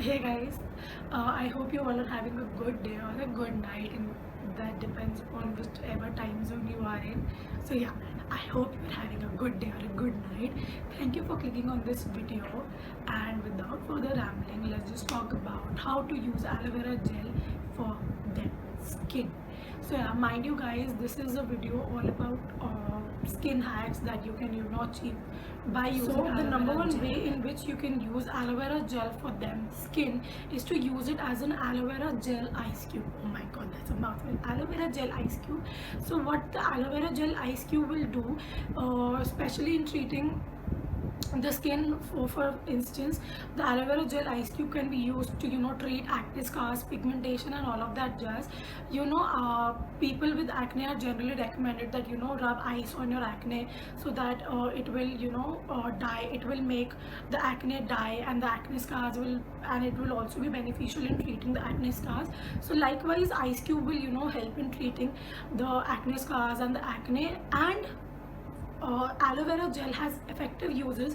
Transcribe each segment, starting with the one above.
Hey guys, I hope you all are having a good day or a good night, and that depends on whichever time zone you are in. So yeah, I hope you're having a good day or a good night. Thank you for clicking on this video, and without further rambling, let's just talk about how to use aloe vera gel for their skin. So yeah, mind you guys, this is a video all about skin hacks that you can achieve by using aloe vera gel. The number one way in which you can use aloe vera gel for them skin is to use it as an aloe vera gel ice cube. Oh my god, that's a mouthful. Aloe vera gel ice cube. So what the aloe vera gel ice cube will do, especially in treating the skin, for instance, the aloe vera gel ice cube can be used to treat acne scars, pigmentation and all of that jazz. People with acne are generally recommended that rub ice on your acne so that it will die, it will make the acne die, and the acne scars will, and it will also be beneficial in treating the acne scars. So likewise, ice cube will help in treating the acne scars and the acne. And aloe vera gel has effective uses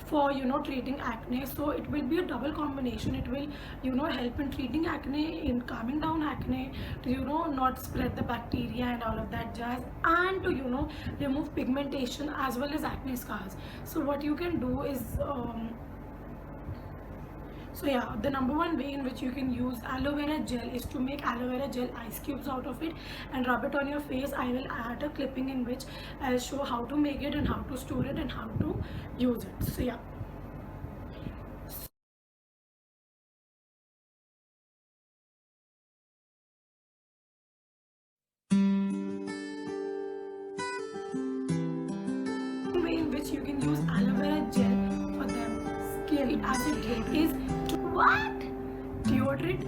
for treating acne, so it will be a double combination. It will help in treating acne, in calming down acne, to not spread the bacteria and all of that jazz, and to remove pigmentation as well as acne scars. So what you can do is so yeah, the number one way in which you can use aloe vera gel is to make aloe vera gel ice cubes out of it and rub it on your face. I will add a clipping in which I'll show how to make it and how to store it and how to use it. So yeah. Way in which you can use aloe vera gel for them skin as it is to what? Deodorant?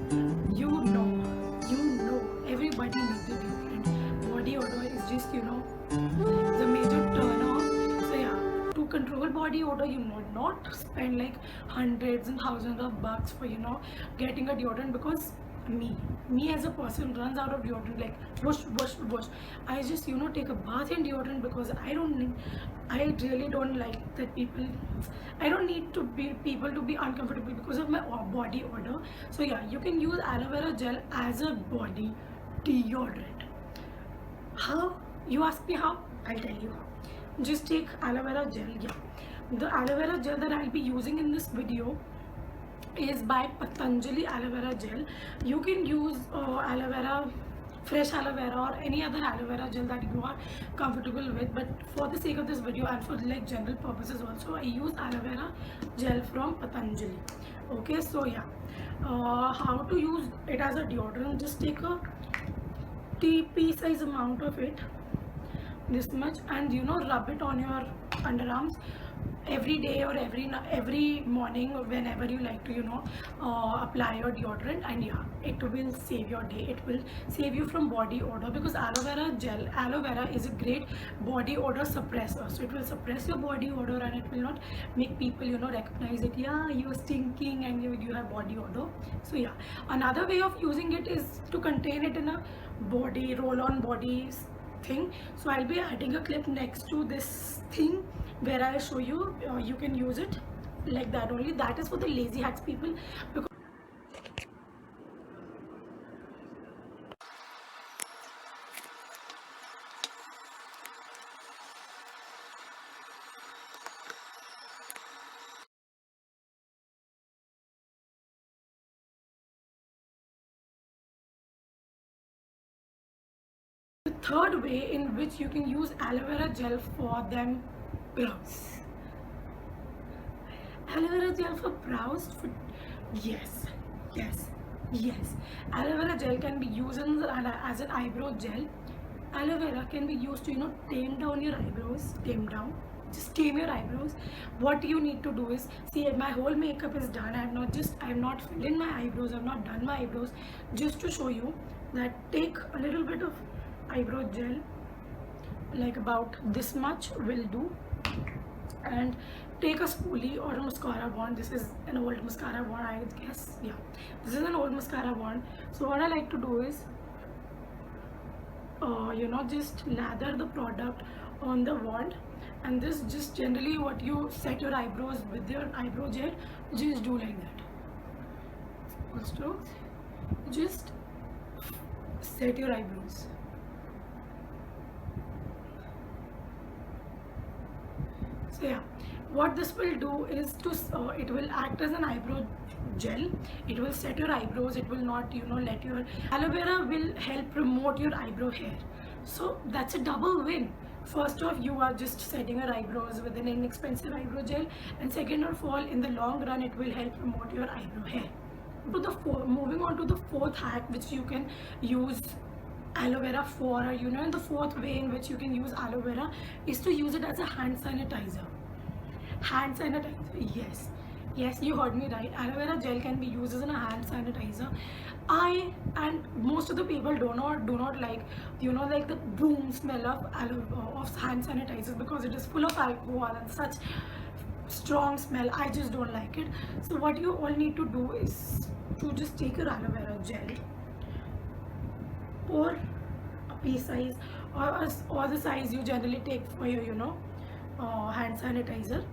You know, everybody needs a deodorant. Body odor is just the major turn off. So yeah, to control body odor, you would not spend like hundreds and thousands of bucks for getting a deodorant, because me as a person runs out of deodorant like whoosh. I just take a bath in deodorant because I really don't like that people, I don't need to be people to be uncomfortable because of my body odor. So yeah, you can use aloe vera gel as a body deodorant. How? You ask me how? I'll tell you how. Just take aloe vera gel. Yeah, the aloe vera gel that I'll be using in this video is by Patanjali aloe vera gel. You can use aloe vera, fresh aloe vera, or any other aloe vera gel that you are comfortable with, but for the sake of this video and for like general purposes also, I use aloe vera gel from Patanjali. Okay, so yeah, how to use it as a deodorant? Just take a TP size amount of it, this much, and rub it on your underarms every day or every morning, whenever you like to apply your deodorant. And yeah, it will save your day, it will save you from body odor, because aloe vera is a great body odor suppressor. So it will suppress your body odor and it will not make people recognize it. Yeah, you're stinking and you have body odor. So yeah, another way of using it is to contain it in a body roll on body thing. So I'll be adding a clip next to this thing where I show you you can use it like that only. That is for the lazy hacks people, because the third way in which you can use aloe vera gel for them brows. Aloe vera gel for brows? Yes, yes, yes. Aloe vera gel can be used as an eyebrow gel. Aloe vera can be used to tame down your eyebrows. Tame down. Just tame your eyebrows. What you need to do is, see, my whole makeup is done. I have not filled in my eyebrows. I have not done my eyebrows. Just to show you that, take a little bit of eyebrow gel, like about this much will do, and take a spoolie or a mascara wand. This is an old mascara wand, I guess. Yeah, this is an old mascara wand. So what I like to do is just lather the product on the wand, and this just generally what you set your eyebrows with your eyebrow gel, just do like that. simple strokes. Just set your eyebrows. So yeah, what this will do is to it will act as an eyebrow gel. It will set your eyebrows. It will not let your aloe vera will help promote your eyebrow hair. So that's a double win. First off, you are just setting your eyebrows with an inexpensive eyebrow gel, and second of all, in the long run, it will help promote your eyebrow hair. Moving on to the fourth hack, which you can use aloe vera for, or and the fourth way in which you can use aloe vera is to use it as a hand sanitizer. Hand sanitizer, yes, you heard me right. Aloe vera gel can be used as a hand sanitizer. And most of the people do not like like the boom smell of hand sanitizers, because it is full of alcohol and such strong smell. I just don't like it. So what you all need to do is to just take your aloe vera gel, or a pea size, or the size you generally take for your hand sanitizer.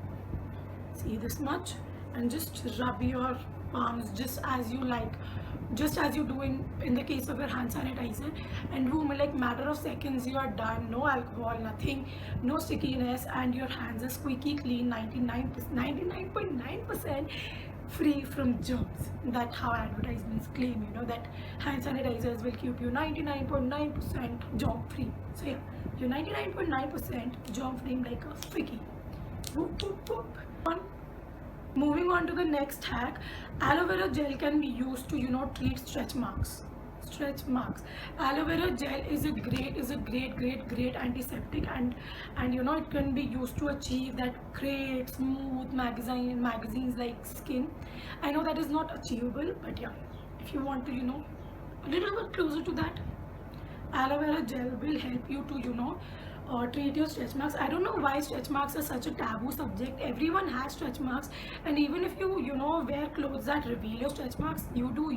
See, this much, and just rub your palms just as you like, just as you do in the case of your hand sanitizer, and boom, like matter of seconds you are done. No alcohol, nothing, no stickiness, and your hands are squeaky clean, 99.9% free from germs. That's how advertisements claim, that hand sanitizers will keep you 99.9% germ free. So yeah, you're 99.9% germ free like a figgy. Whoop, whoop, whoop. Moving on to the next hack, aloe vera gel can be used to treat stretch marks. Aloe vera gel is a great antiseptic, and it can be used to achieve that great smooth magazines like skin. I know that is not achievable, but yeah, if you want to a little bit closer to that, aloe vera gel will help you to treat your stretch marks. I don't know why stretch marks are such a taboo subject. Everyone has stretch marks, and even if you wear clothes that reveal your stretch marks, you boo.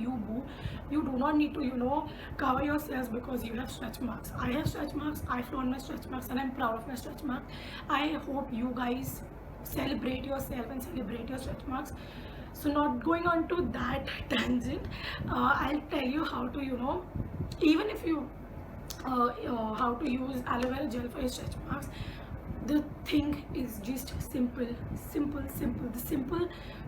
You do not need to cover yourselves because you have stretch marks. I have stretch marks. I flaunt my stretch marks, and I'm proud of my stretch marks. I hope you guys celebrate yourself and celebrate your stretch marks. So not going on to that tangent, I'll tell you how to even if you how to use aloe vera gel for your stretch marks. The thing is just simple.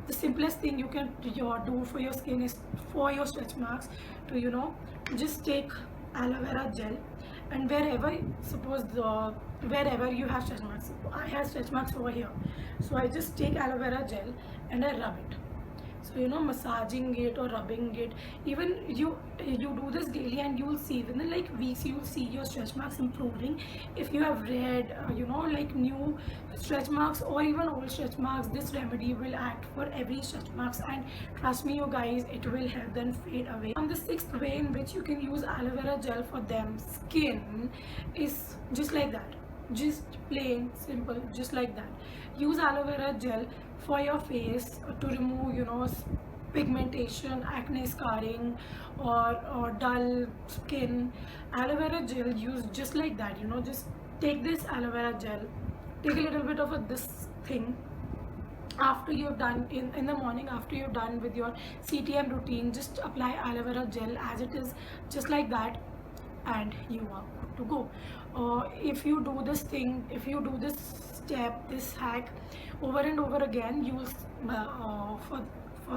The simplest thing you can do for your skin is, for your stretch marks, to just take aloe vera gel, and wherever you have stretch marks. I have stretch marks over here, so I just take aloe vera gel and I rub it. So massaging it or rubbing it, even you do this daily, and you will see within like weeks you will see your stretch marks improving. If you have red like new stretch marks or even old stretch marks, this remedy will act for every stretch marks, and trust me you guys, it will help them fade away. And the sixth way in which you can use aloe vera gel for them skin is just like that, just plain simple, just like that. Use aloe vera gel for your face to remove pigmentation, acne scarring, or dull skin. Aloe vera gel used just like that. Just take this aloe vera gel, take a little bit of this thing after you've done in the morning, after you're done with your CTM routine. Just apply aloe vera gel as it is, just like that, and you are good to go. If you do this thing, if you do this step, this hack over and over again, you will for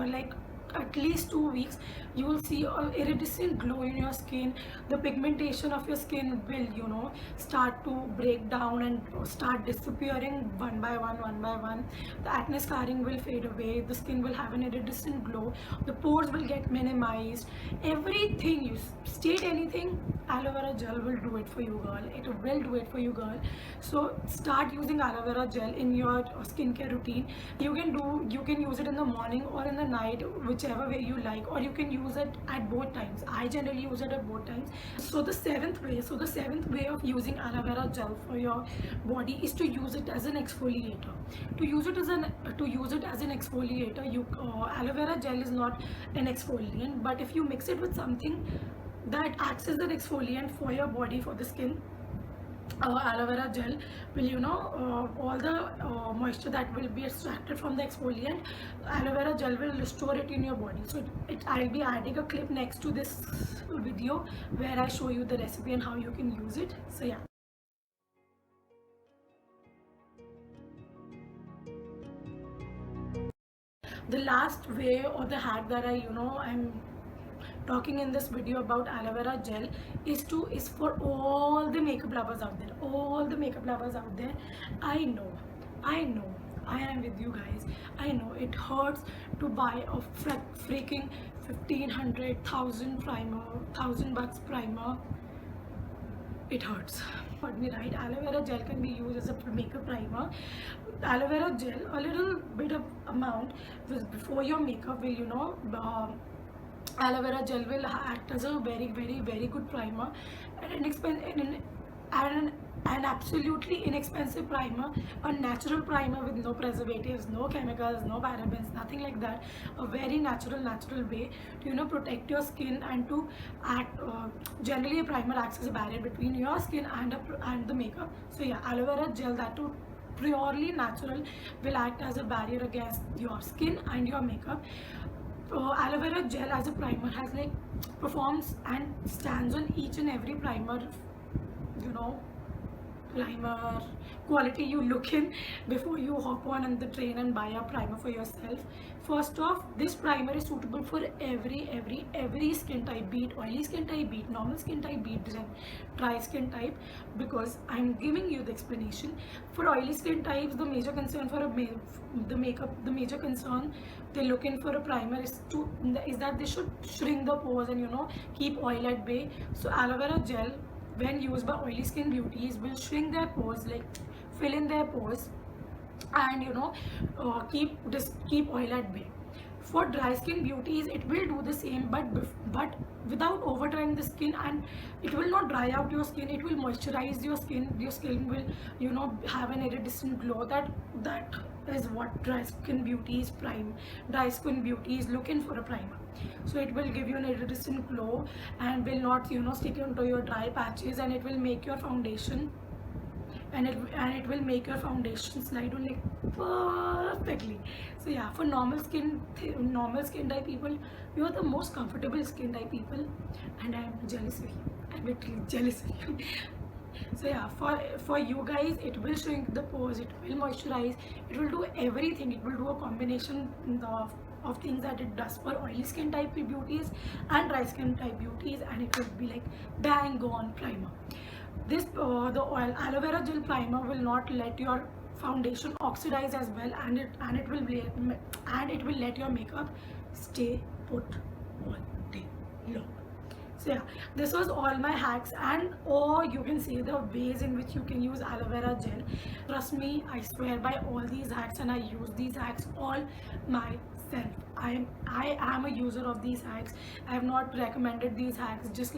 like at least 2 weeks, you will see an iridescent glow in your skin. The pigmentation of your skin will start to break down and start disappearing one by one. The acne scarring will fade away, the skin will have an iridescent glow, the pores will get minimized. Everything, you state anything, aloe vera gel will do it for you, girl. It will do it for you, girl. So start using aloe vera gel in your skincare routine. You can use it in the morning or in the night, whichever way you like, or you can use it at both times. I generally use it at both times. So the seventh way of using aloe vera gel for your body is to use it as an exfoliator. To use it as an exfoliator, aloe vera gel is not an exfoliant, but if you mix it with something that acts as an exfoliant for your body, for the skin, aloe vera gel will, all the moisture that will be extracted from the exfoliant, aloe vera gel will restore it in your body. So I'll be adding a clip next to this video where I show you the recipe and how you can use it. So yeah. The last way or the hack that I'm talking in this video about aloe vera gel is for all the makeup lovers out there. All the makeup lovers out there, I know, I am with you guys. I know it hurts to buy a freaking 1500 primer, $1000 primer. It hurts. Heard me right. Aloe vera gel can be used as a makeup primer. Aloe vera gel, a little bit of amount before your makeup will, aloe vera gel will act as a very, very, very good primer, and an absolutely inexpensive primer, a natural primer with no preservatives, no chemicals, no parabens, nothing like that. A very natural way to protect your skin and to act. Generally, a primer acts as a barrier between your skin and the makeup. So yeah, aloe vera gel, that too purely natural, will act as a barrier against your skin and your makeup. Aloe vera gel as a primer has performs and stands on each and every primer primer quality you look in before you hop on the train and buy a primer for yourself. First off, this primer is suitable for every skin type, be it oily skin type, be it normal skin type, be it dry skin type, because I'm giving you the explanation. For oily skin types, the major concern for the major concern they look in for a primer is that they should shrink the pores and keep oil at bay. So aloe vera gel, when used by oily skin beauties, will shrink their pores, fill in their pores, and keep oil at bay. For dry skin beauties, it will do the same, but without over drying the skin, and it will not dry out your skin. It will moisturize your skin. Your skin will have an iridescent glow. That is what dry skin beauties looking for a primer. So it will give you an iridescent glow and will not stick into your dry patches, and it will make your foundation slide on perfectly. So yeah, for normal skin type people, you are the most comfortable skin type people, and I am jealous of you. I'm literally jealous of you. So yeah, for you guys, it will shrink the pores, it will moisturize, it will do everything. It will do a combination of things that it does for oily skin type beauties and dry skin type beauties, and it will be bang on primer. This the aloe vera gel primer will not let your foundation oxidize as well, and it will let your makeup stay put all day long. So yeah, this was all my hacks, or you can say the ways in which you can use aloe vera gel. Trust me, I swear by all these hacks, and I use these hacks all myself. I am a user of these hacks. I have not recommended these hacks just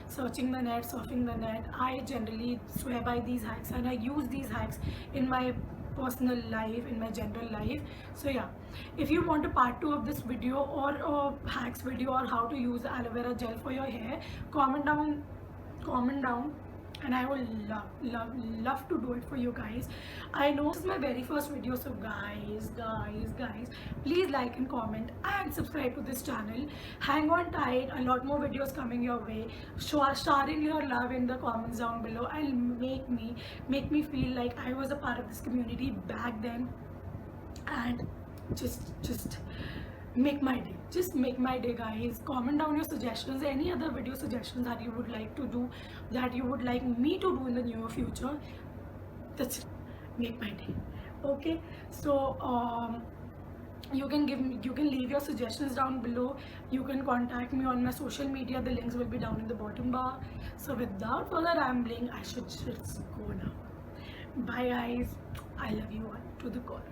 searching the net, surfing the net. I generally swear by these hacks, and I use these hacks in my personal life, in my general life. So yeah, if you want a part 2 of this video, or a hacks video, or how to use aloe vera gel for your hair, comment down, and I will love to do it for you guys. I know this is my very first video, so guys, please like and comment and subscribe to this channel. Hang on tight, a lot more videos coming your way. Sharing your love in the comments down below, and make me feel like I was a part of this community back then, and just make my day. Just make my day, guys. Comment down your suggestions, any other video suggestions that you would like to do, that you would like me to do in the near future. That's it. Make my day. Okay, so you can leave your suggestions down below. You can contact me on my social media. The links will be down in the bottom bar. So without further rambling, I should just go now. Bye guys, I love you all to the core.